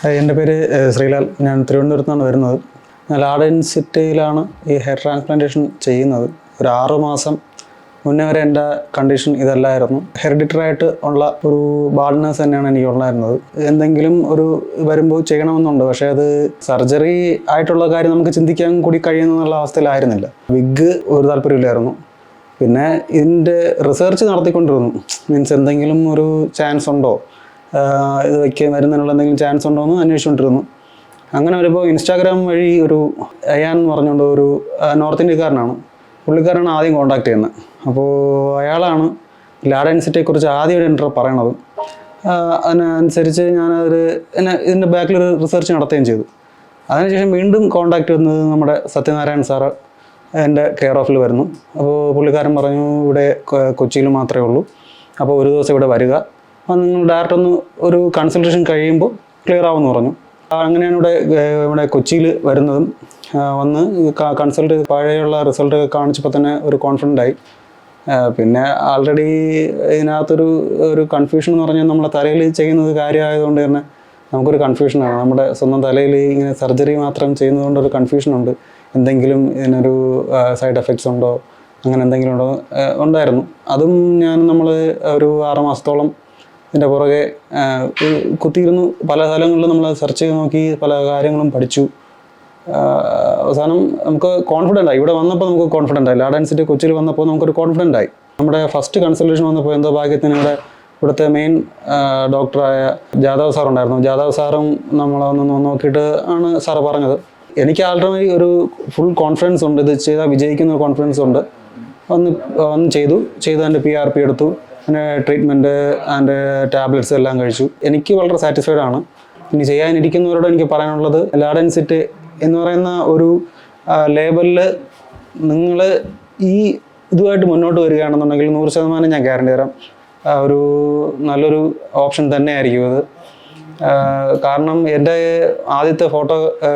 എൻ്റെ പേര് ശ്രീലാൽ. ഞാൻ തിരുവനന്തപുരത്ത് നിന്നാണ് വരുന്നത്. ഞാൻ ഡെൻസിറ്റയിലാണ് ഈ ഹെയർ ട്രാൻസ്പ്ലാന്റേഷൻ ചെയ്യുന്നത്. ഒരു 6 മാസം മുന്നേ വരെ എൻ്റെ കണ്ടീഷൻ ഇതല്ലായിരുന്നു. ഹെറിഡിറ്ററായിട്ട് ഉള്ള ഒരു ബാൾഡ്നെസ് തന്നെയാണ് എനിക്കുണ്ടായിരുന്നത്. എന്തെങ്കിലും ഒരു വരുമ്പോൾ ചെയ്യണമെന്നുണ്ട്, പക്ഷേ അത് സർജറി ആയിട്ടുള്ള കാര്യം നമുക്ക് ചിന്തിക്കാൻ കൂടി കഴിയുന്നുള്ള അവസ്ഥയിലായിരുന്നില്ല. വിഗ് ഒരു താല്പര്യമില്ലായിരുന്നു. പിന്നെ ഇതിൻ്റെ റിസർച്ച് നടത്തിക്കൊണ്ടിരുന്നു. മീൻസ് എന്തെങ്കിലും ഒരു ചാൻസ് ഉണ്ടോ, ഇത് വരുന്നതിനുള്ള എന്തെങ്കിലും ചാൻസ് ഉണ്ടോ എന്ന് അന്വേഷിച്ചുകൊണ്ടിരുന്നു. അങ്ങനെ വരുമ്പോൾ ഇൻസ്റ്റാഗ്രാം വഴി ഒരു അയാൻ എന്ന് പറഞ്ഞുകൊണ്ട് ഒരു നോർത്ത് ഇന്ത്യക്കാരനാണ്, പുള്ളിക്കാരനാണ് ആദ്യം കോൺടാക്ട് ചെയ്യുന്നത്. അപ്പോൾ അയാളാണ് ഡെൻസിറ്റയെക്കുറിച്ച് ആദ്യം ഒരു ഇൻട്രോ പറയണത്. അതിനനുസരിച്ച് ഇതിൻ്റെ ബാക്കിലൊരു റിസർച്ച് നടത്തുകയും ചെയ്തു. അതിനുശേഷം വീണ്ടും കോൺടാക്ട് വന്നത് നമ്മുടെ സത്യനാരായൺ സാറ് എൻ്റെ കെയർ ഓഫിൽ വരുന്നു. അപ്പോൾ പുള്ളിക്കാരൻ പറഞ്ഞു, ഇവിടെ കൊച്ചിയിൽ മാത്രമേ ഉള്ളൂ, അപ്പോൾ ഒരു ദിവസം ഇവിടെ വരിക, അപ്പോൾ നിങ്ങൾ ഡയറക്റ്റ് ഒന്ന് ഒരു കൺസൾട്ടേഷൻ കഴിയുമ്പോൾ ക്ലിയർ ആവുമെന്ന് പറഞ്ഞു. അങ്ങനെയാണ് ഇവിടെ കൊച്ചിയിൽ വരുന്നതും. വന്ന് കൺസൾട്ട് ചെയ്ത് പഴയുള്ള റിസൾട്ട് കാണിച്ചപ്പോൾ തന്നെ ഒരു കോൺഫിഡൻ്റ് ആയി. പിന്നെ ആൾറെഡി ഇതിനകത്തൊരു കൺഫ്യൂഷൻ എന്ന് പറഞ്ഞാൽ നമ്മളെ തലയിൽ ചെയ്യുന്നത് കാര്യമായതുകൊണ്ട് തന്നെ നമുക്കൊരു കൺഫ്യൂഷനാണ്. നമ്മുടെ സ്വന്തം തലയിൽ ഇങ്ങനെ സർജറി മാത്രം ചെയ്യുന്നതുകൊണ്ടൊരു കൺഫ്യൂഷനുണ്ട്. എന്തെങ്കിലും ഇതിനൊരു സൈഡ് എഫക്ട്സ് ഉണ്ടോ, അങ്ങനെ എന്തെങ്കിലും ഉണ്ടായിരുന്നു. അതും നമ്മൾ ഒരു 6 മാസത്തോളം ഇതിൻ്റെ പുറകെ കുത്തിയിരുന്നു. പല സ്ഥലങ്ങളിലും നമ്മൾ സെർച്ച് ചെയ്ത് നോക്കി, പല കാര്യങ്ങളും പഠിച്ചു. അവസാനം നമുക്ക് കോൺഫിഡൻ്റ് ആയി. ഇവിടെ വന്നപ്പോൾ നമുക്ക് കോൺഫിഡൻ്റ് ആയി. ഡെൻസിറ്റി കൊച്ചിയിൽ വന്നപ്പോൾ നമുക്കൊരു കോൺഫിഡൻ്റ് ആയി. നമ്മുടെ ഫസ്റ്റ് കൺസൾട്ടേഷൻ വന്നപ്പോൾ എന്തോ ഭാഗ്യത്തിന് ഇവിടുത്തെ മെയിൻ ഡോക്ടറായ ജാദവ് സാർ ഉണ്ടായിരുന്നു. ജാദവ് സാറും നമ്മളെ ഒന്ന് നോക്കിയിട്ട് ആണ് സാറ് പറഞ്ഞത്. എനിക്ക് ആൾറെഡി ഒരു ഫുൾ കോൺഫിഡൻസ് ഉണ്ട്, ഇത് ചെയ്താൽ വിജയിക്കുന്ന കോൺഫിഡൻസ് ഉണ്ട്. വന്ന് ചെയ്തു അതിൻ്റെ PRP എടുത്തു, പിന്നെ ട്രീറ്റ്മെൻറ്റ് ആൻഡ് ടാബ്ലറ്റ്സ് എല്ലാം കഴിച്ചു. എനിക്ക് വളരെ സാറ്റിസ്ഫൈഡ് ആണ്. ഇനി ചെയ്യാനിരിക്കുന്നവരോട് എനിക്ക് പറയാനുള്ളത്, ഡെൻസിറ്റി എന്ന് പറയുന്ന ഒരു ലേബലിൽ നിങ്ങൾ ഈ ഇതുമായിട്ട് മുന്നോട്ട് വരികയാണെന്നുണ്ടെങ്കിൽ 100% ഞാൻ ഗ്യാരണ്ടി തരാം, ഒരു നല്ലൊരു ഓപ്ഷൻ തന്നെയായിരിക്കും ഇത്. കാരണം എൻ്റെ ആദ്യത്തെ ഫോട്ടോ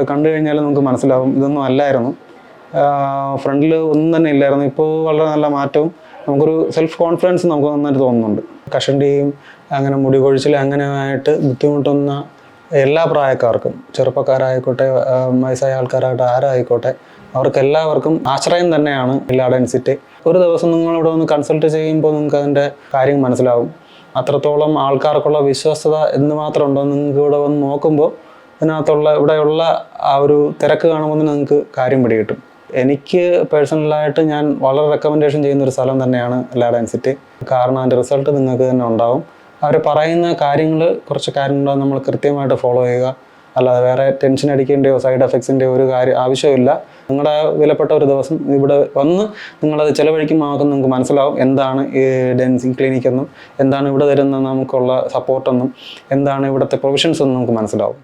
കണ്ടു കഴിഞ്ഞാൽ നമുക്ക് മനസ്സിലാവും ഇതൊന്നും അല്ലായിരുന്നു. ഫ്രണ്ടിൽ ഒന്നും തന്നെ ഇല്ലായിരുന്നു. ഇപ്പോൾ വളരെ നല്ല മാറ്റവും നമുക്കൊരു സെൽഫ് കോൺഫിഡൻസ് നമുക്ക് നന്നായിട്ട് തോന്നുന്നുണ്ട്. കഷണ്ടിയും അങ്ങനെ മുടി കൊഴിച്ചിൽ അങ്ങനെ ആയിട്ട് ബുദ്ധിമുട്ടുന്ന എല്ലാ പ്രായക്കാർക്കും, ചെറുപ്പക്കാരായിക്കോട്ടെ വയസ്സായ ആൾക്കാരാകട്ടെ ആരായിക്കോട്ടെ, അവർക്കെല്ലാവർക്കും ആശ്രയം തന്നെയാണ് ഡെൻസിറ്റി. ഒരു ദിവസം നിങ്ങളിവിടെ ഒന്ന് കൺസൾട്ട് ചെയ്യുമ്പോൾ നിങ്ങൾക്ക് അതിൻ്റെ കാര്യം മനസ്സിലാവും. അത്രത്തോളം ആൾക്കാർക്കുള്ള വിശ്വസ്തത എന്തുമാത്രം ഉണ്ടോ നിങ്ങൾക്ക് ഇവിടെ വന്ന് നോക്കുമ്പോൾ ഇവിടെയുള്ള ആ ഒരു തിരക്ക് കാണുമ്പോൾ നിങ്ങൾക്ക് കാര്യം പിടികിട്ടും. എനിക്ക് പേഴ്സണലായിട്ട് ഞാൻ വളരെ റെക്കമെൻഡേഷൻ ചെയ്യുന്നൊരു സ്ഥലം തന്നെയാണ് ഡെൻസിറ്റി. കാരണം അതിൻ്റെ റിസൾട്ട് നിങ്ങൾക്ക് തന്നെ ഉണ്ടാവും. അവർ പറയുന്ന കുറച്ച് കാര്യങ്ങൾ നമ്മൾ കൃത്യമായിട്ട് ഫോളോ ചെയ്യുക. അല്ലാതെ വേറെ ടെൻഷൻ അടിക്കേണ്ടയോ സൈഡ് എഫക്ട്സിൻ്റെയോ ഒരു കാര്യം ആവശ്യമില്ല. നിങ്ങളുടെ വിലപ്പെട്ട ഒരു ദിവസം ഇവിടെ വന്ന് നിങ്ങളത് ചിലവഴിക്കുമ്പോൾ നിങ്ങൾക്ക് മനസ്സിലാവും എന്താണ് ഈ ഡെൻസിങ് ക്ലിനിക് എന്നും, എന്താണ് ഇവിടെ തരുന്ന നമുക്കുള്ള സപ്പോർട്ടെന്നും, എന്താണ് ഇവിടുത്തെ പ്രൊവിഷൻസ് എന്നും നമുക്ക് മനസ്സിലാവും.